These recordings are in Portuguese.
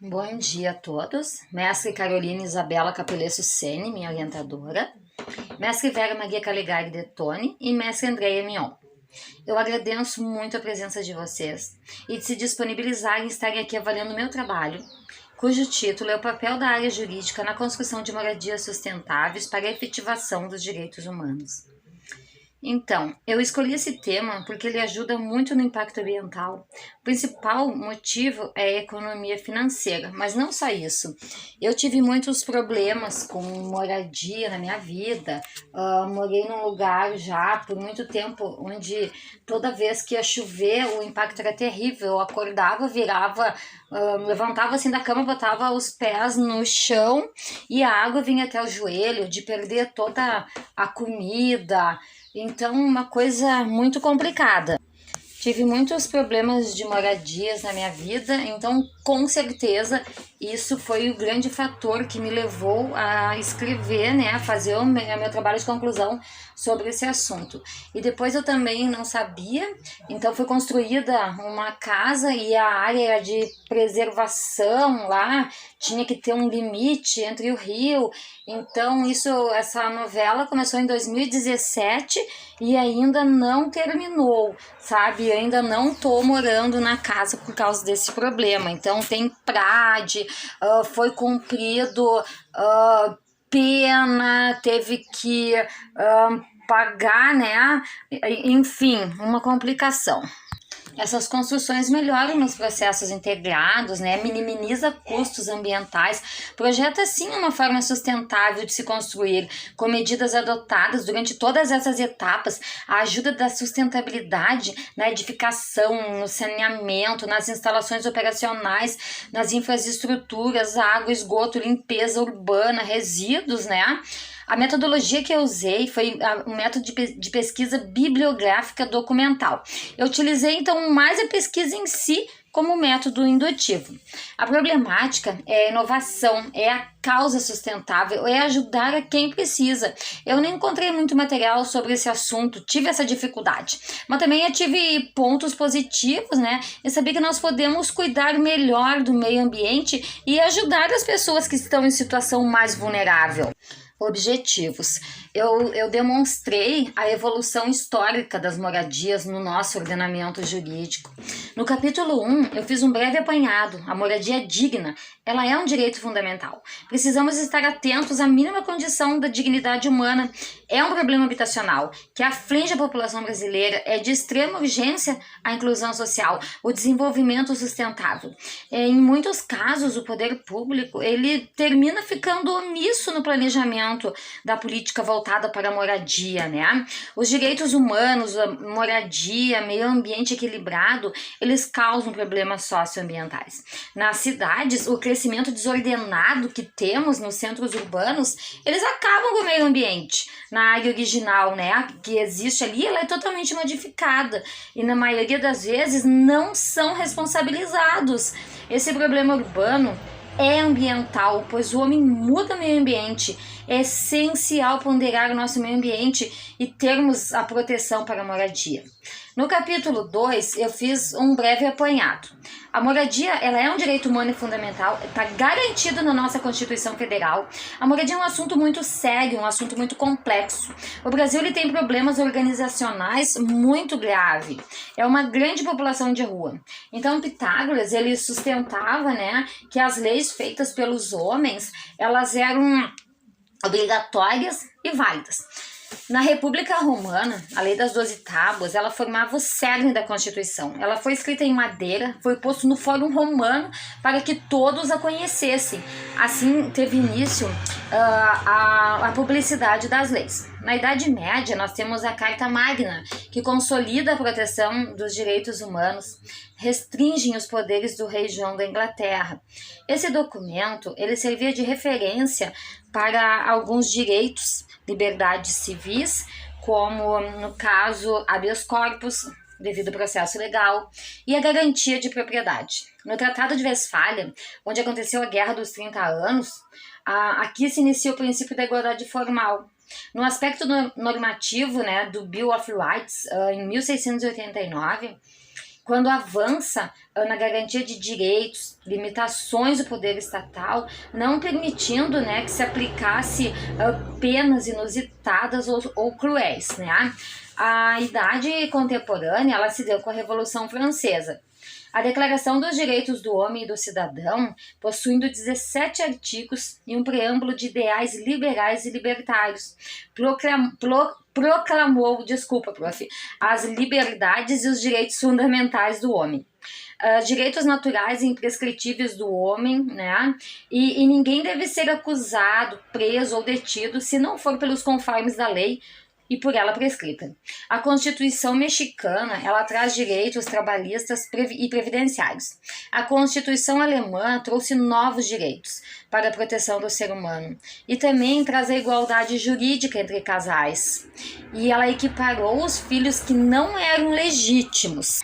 Bom dia a todos. Mestre Carolina Isabela Capelesso Sene, minha orientadora. Mestre Vera Maria Calegari Detone e Mestre Andréia Mion. Eu agradeço muito a presença de vocês e de se disponibilizarem em estarem aqui avaliando o meu trabalho, cujo título é o papel da área jurídica na construção de moradias sustentáveis para a efetivação dos direitos humanos. Então, eu escolhi esse tema porque ele ajuda muito no impacto ambiental. O principal motivo é a economia financeira, mas não só isso. Eu tive muitos problemas com moradia na minha vida. Morei num lugar já por muito tempo onde toda vez que ia chover o impacto era terrível. Eu acordava, virava, levantava assim da cama, botava os pés no chão e a água vinha até o joelho, de perder toda a comida. Então, uma coisa muito complicada. Tive muitos problemas de moradias na minha vida, então com certeza isso foi o grande fator que me levou a escrever, né, a fazer o meu trabalho de conclusão sobre esse assunto. E depois eu também não sabia, então foi construída uma casa e a área de preservação lá tinha que ter um limite entre o rio. Então essa novela começou em 2017 e ainda não terminou, sabe? Eu ainda não tô morando na casa por causa desse problema. Então tem PRAD, foi cumprido pena, teve que pagar, né? Enfim, uma complicação. Essas construções melhoram nos processos integrados, né? Minimiza custos ambientais, projeta sim uma forma sustentável de se construir, com medidas adotadas durante todas essas etapas, a ajuda da sustentabilidade na edificação, no saneamento, nas instalações operacionais, nas infraestruturas, água, esgoto, limpeza urbana, resíduos, né? A metodologia que eu usei foi um método de pesquisa bibliográfica documental. Eu utilizei, então, mais a pesquisa em si como método indutivo. A problemática é a inovação, é a causa sustentável, é ajudar a quem precisa. Eu nem encontrei muito material sobre esse assunto, tive essa dificuldade. Mas também eu tive pontos positivos, né? Eu sabia que nós podemos cuidar melhor do meio ambiente e ajudar as pessoas que estão em situação mais vulnerável. Objetivos. Eu demonstrei a evolução histórica das moradias no nosso ordenamento jurídico. No capítulo 1, eu fiz um breve apanhado. A moradia digna, ela é um direito fundamental. Precisamos estar atentos à mínima condição da dignidade humana. É um problema habitacional que aflige a população brasileira. É de extrema urgência a inclusão social, o desenvolvimento sustentável. Em muitos casos, o poder público ele termina ficando omisso no planejamento da política voltada para a moradia, né? Os direitos humanos, a moradia, meio ambiente equilibrado, eles causam problemas socioambientais. Nas cidades, o crescimento desordenado que temos nos centros urbanos, eles acabam com o meio ambiente. Na área original, né, que existe ali, ela é totalmente modificada e na maioria das vezes não são responsabilizados. Esse problema urbano é ambiental, pois o homem muda o meio ambiente. É essencial ponderar o nosso meio ambiente e termos a proteção para a moradia. No capítulo 2, eu fiz um breve apanhado. A moradia ela é um direito humano e fundamental, está garantido na nossa Constituição Federal. A moradia é um assunto muito sério, um assunto muito complexo. O Brasil ele tem problemas organizacionais muito graves. É uma grande população de rua. Então, Pitágoras ele sustentava, né, que as leis feitas pelos homens elas eram obrigatórias e válidas. Na República Romana, a Lei das 12 Tábuas, ela formava o cerne da Constituição. Ela foi escrita em madeira, foi posto no Fórum Romano para que todos a conhecessem. Assim, teve início a publicidade das leis. Na Idade Média, nós temos a Carta Magna, que consolida a proteção dos direitos humanos, restringe os poderes do rei João da Inglaterra. Esse documento, ele servia de referência para alguns direitos, liberdades civis, como no caso habeas corpus, devido ao processo legal, e a garantia de propriedade. No Tratado de Westfália, onde aconteceu a Guerra dos 30 Anos, aqui se inicia o princípio da igualdade formal. No aspecto normativo, né, do Bill of Rights, em 1689, quando avança na garantia de direitos, limitações do poder estatal, não permitindo, né, que se aplicasse penas inusitadas ou cruéis, né? A idade contemporânea, ela se deu com a Revolução Francesa. A Declaração dos Direitos do Homem e do Cidadão, possuindo 17 artigos e um preâmbulo de ideais liberais e libertários, proclamou, as liberdades e os direitos fundamentais do homem. Direitos naturais e imprescritíveis do homem, né? E ninguém deve ser acusado, preso ou detido se não for pelos conformes da lei e por ela prescrita. A Constituição mexicana, ela traz direitos trabalhistas e previdenciários. A Constituição alemã trouxe novos direitos para a proteção do ser humano e também traz a igualdade jurídica entre casais. E ela equiparou os filhos que não eram legítimos.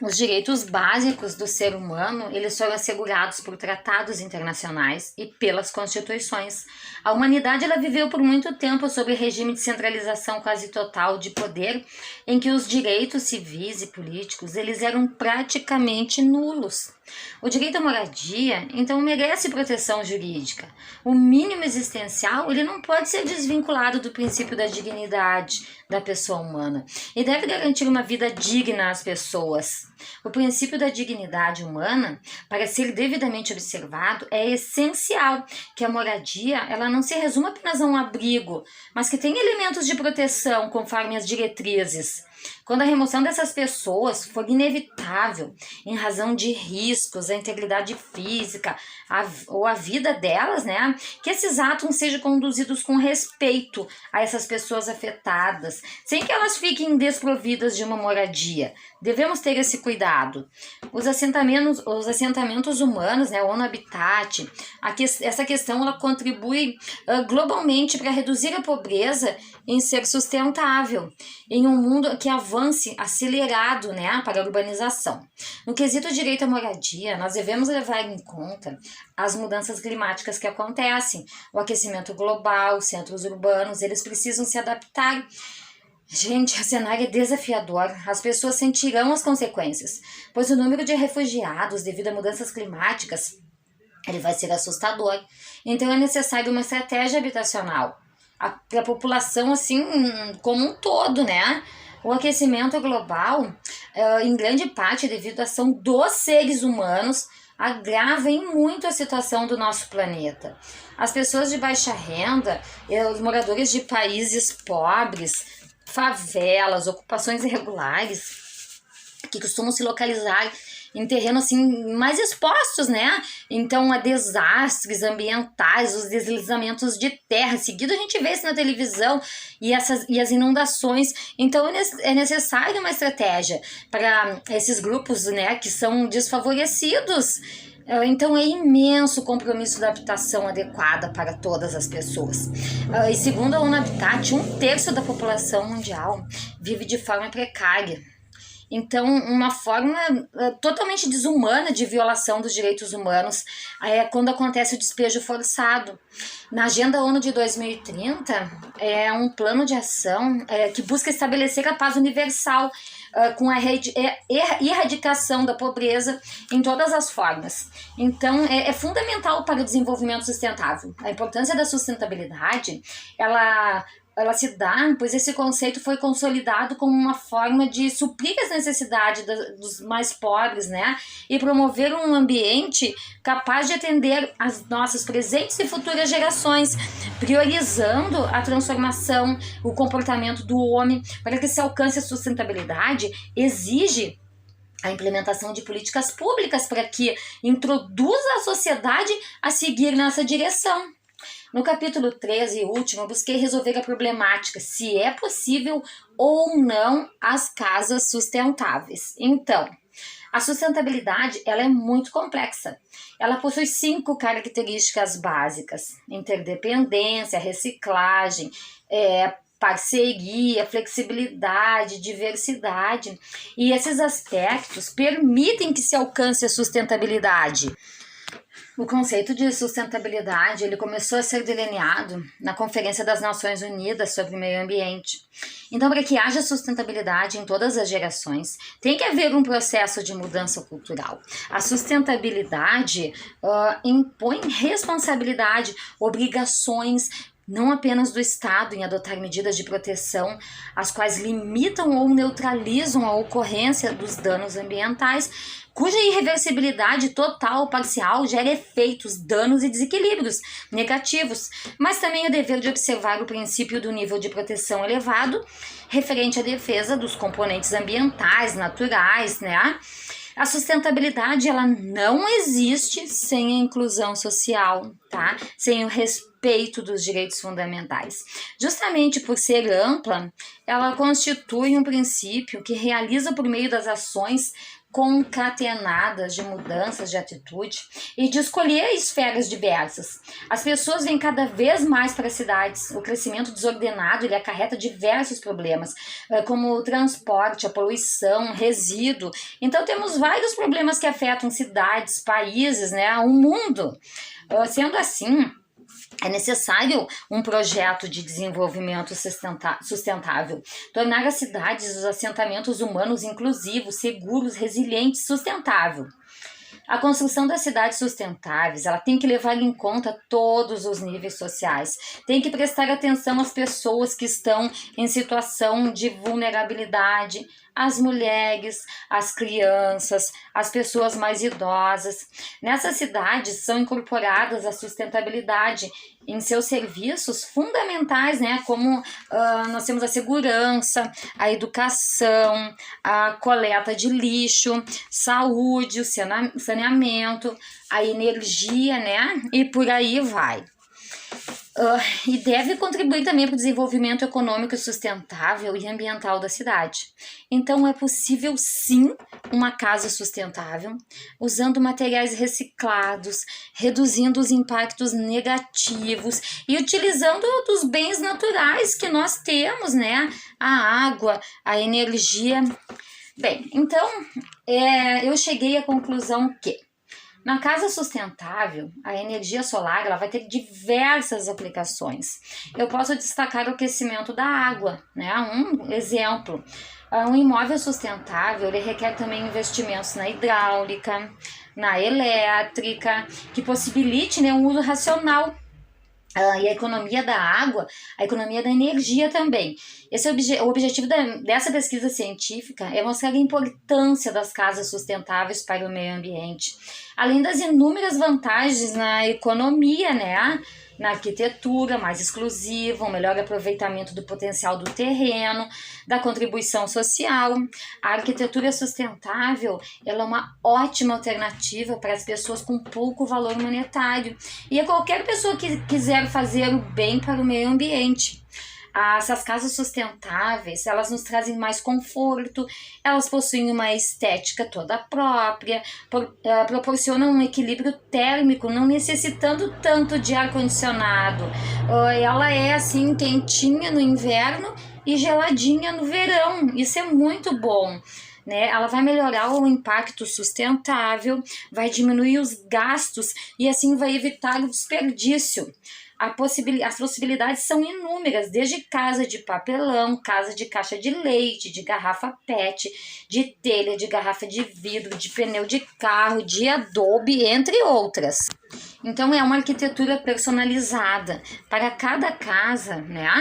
Os direitos básicos do ser humano, eles foram assegurados por tratados internacionais e pelas constituições. A humanidade, ela viveu por muito tempo sob regime de centralização quase total de poder, em que os direitos civis e políticos, eles eram praticamente nulos. O direito à moradia, então, merece proteção jurídica. O mínimo existencial, ele não pode ser desvinculado do princípio da dignidade da pessoa humana e deve garantir uma vida digna às pessoas. O princípio da dignidade humana, para ser devidamente observado, é essencial que a moradia, ela não se resuma apenas a um abrigo, mas que tenha elementos de proteção conforme as diretrizes. Quando a remoção dessas pessoas for inevitável, em razão de riscos à integridade física ou à vida delas, né, que esses atos sejam conduzidos com respeito a essas pessoas afetadas, sem que elas fiquem desprovidas de uma moradia. Devemos ter esse cuidado. Os assentamentos humanos, né, o ONU Habitat, essa questão ela contribui globalmente para reduzir a pobreza em ser sustentável, em um mundo que avance acelerado, né, para a urbanização. No quesito direito à moradia, nós devemos levar em conta as mudanças climáticas que acontecem, o aquecimento global, os centros urbanos, eles precisam se adaptar. Gente, o cenário é desafiador, as pessoas sentirão as consequências, pois o número de refugiados devido a mudanças climáticas, ele vai ser assustador. Então é necessário uma estratégia habitacional para a população assim como um todo, né? O aquecimento global, em grande parte devido à ação dos seres humanos, agrava em muito a situação do nosso planeta. As pessoas de baixa renda, os moradores de países pobres, favelas, ocupações irregulares, que costumam se localizar em terrenos assim, mais expostos, né? Então, a desastres ambientais, os deslizamentos de terra. Seguido a gente vê isso na televisão e as inundações. Então, é necessário uma estratégia para esses grupos, né, que são desfavorecidos. Então, é imenso o compromisso da habitação adequada para todas as pessoas. E segundo a ONU Habitat, 1/3 da população mundial vive de forma precária. Então, uma forma totalmente desumana de violação dos direitos humanos é quando acontece o despejo forçado. Na Agenda ONU de 2030, é um plano de ação que busca estabelecer a paz universal com a erradicação da pobreza em todas as formas. Então, é fundamental para o desenvolvimento sustentável. A importância da sustentabilidade, ela se dá, pois esse conceito foi consolidado como uma forma de suprir as necessidades dos mais pobres, né? E promover um ambiente capaz de atender as nossas presentes e futuras gerações, priorizando a transformação, o comportamento do homem. Para que se alcance a sustentabilidade, exige a implementação de políticas públicas para que introduza a sociedade a seguir nessa direção. No capítulo 13 e último, eu busquei resolver a problemática, se é possível ou não as casas sustentáveis. Então, a sustentabilidade ela é muito complexa. Ela possui 5 características básicas: interdependência, reciclagem, parceria, flexibilidade, diversidade. E esses aspectos permitem que se alcance a sustentabilidade. O conceito de sustentabilidade ele começou a ser delineado na Conferência das Nações Unidas sobre o Meio Ambiente Então, para que haja sustentabilidade em todas as gerações, tem que haver um processo de mudança cultural. A sustentabilidade impõe responsabilidade, obrigações, não apenas do Estado em adotar medidas de proteção, as quais limitam ou neutralizam a ocorrência dos danos ambientais, cuja irreversibilidade total ou parcial gera efeitos, danos e desequilíbrios negativos, mas também o dever de observar o princípio do nível de proteção elevado, referente à defesa dos componentes ambientais, naturais, né? A sustentabilidade, ela não existe sem a inclusão social, tá? Sem o respeito dos direitos fundamentais. Justamente por ser ampla, ela constitui um princípio que realiza por meio das ações concatenadas de mudanças de atitude e de escolher esferas diversas. As pessoas vêm cada vez mais para as cidades. O crescimento desordenado, ele acarreta diversos problemas, como o transporte, a poluição, resíduo. Então temos vários problemas que afetam cidades, países, né, o mundo. Sendo assim, é necessário um projeto de desenvolvimento sustentável, tornar as cidades e os assentamentos humanos inclusivos, seguros, resilientes, sustentável. A construção das cidades sustentáveis, ela tem que levar em conta todos os níveis sociais, tem que prestar atenção às pessoas que estão em situação de vulnerabilidade, as mulheres, as crianças, as pessoas mais idosas. Nessas cidades são incorporadas a sustentabilidade em seus serviços fundamentais, né? Como nós temos a segurança, a educação, a coleta de lixo, saúde, o saneamento, a energia, né? E por aí vai. E deve contribuir também para o desenvolvimento econômico sustentável e ambiental da cidade. Então é possível sim uma casa sustentável, usando materiais reciclados, reduzindo os impactos negativos e utilizando dos bens naturais que nós temos, né? A água, a energia. Bem, então eu cheguei à conclusão que na casa sustentável, a energia solar ela vai ter diversas aplicações. Eu posso destacar o aquecimento da água, né? Um exemplo. Um imóvel sustentável ele requer também investimentos na hidráulica, na elétrica, que possibilite, né, um uso racional. E a economia da água, a economia da energia também. O objetivo dessa pesquisa científica é mostrar a importância das casas sustentáveis para o meio ambiente, além das inúmeras vantagens na economia, né? Na arquitetura mais exclusiva, um melhor aproveitamento do potencial do terreno, da contribuição social. A arquitetura sustentável ela é uma ótima alternativa para as pessoas com pouco valor monetário e a qualquer pessoa que quiser fazer o bem para o meio ambiente. Essas casas sustentáveis, elas nos trazem mais conforto, elas possuem uma estética toda própria, proporcionam um equilíbrio térmico, não necessitando tanto de ar-condicionado. Ela é assim quentinha no inverno e geladinha no verão, isso é muito bom. Né? Ela vai melhorar o impacto sustentável, vai diminuir os gastos e assim vai evitar o desperdício. As possibilidades são inúmeras, desde casa de papelão, casa de caixa de leite, de garrafa PET, de telha, de garrafa de vidro, de pneu de carro, de adobe, entre outras. Então é uma arquitetura personalizada para cada casa, né?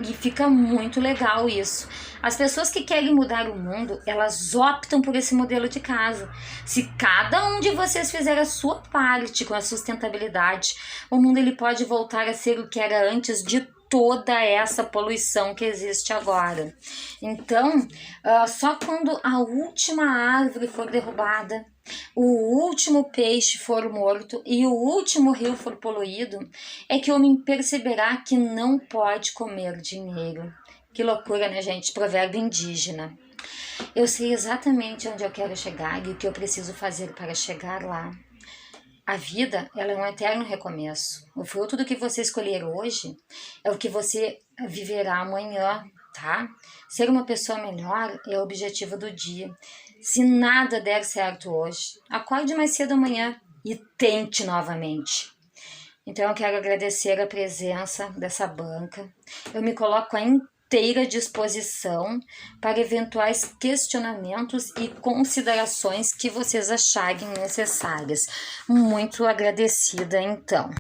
E fica muito legal isso. As pessoas que querem mudar o mundo, elas optam por esse modelo de casa. Se cada um de vocês fizer a sua parte com a sustentabilidade, o mundo ele pode voltar a ser o que era antes de toda essa poluição que existe agora. Então, só quando a última árvore for derrubada, o último peixe for morto e o último rio for poluído, é que o homem perceberá que não pode comer dinheiro. Que loucura, né, gente? Provérbio indígena. Eu sei exatamente onde eu quero chegar e o que eu preciso fazer para chegar lá. A vida, ela é um eterno recomeço. O fruto do que você escolher hoje é o que você viverá amanhã, tá? Ser uma pessoa melhor é o objetivo do dia. Se nada der certo hoje, acorde mais cedo amanhã e tente novamente. Então eu quero agradecer a presença dessa banca. Eu me coloco à inteira disposição para eventuais questionamentos e considerações que vocês acharem necessárias. Muito agradecida, então.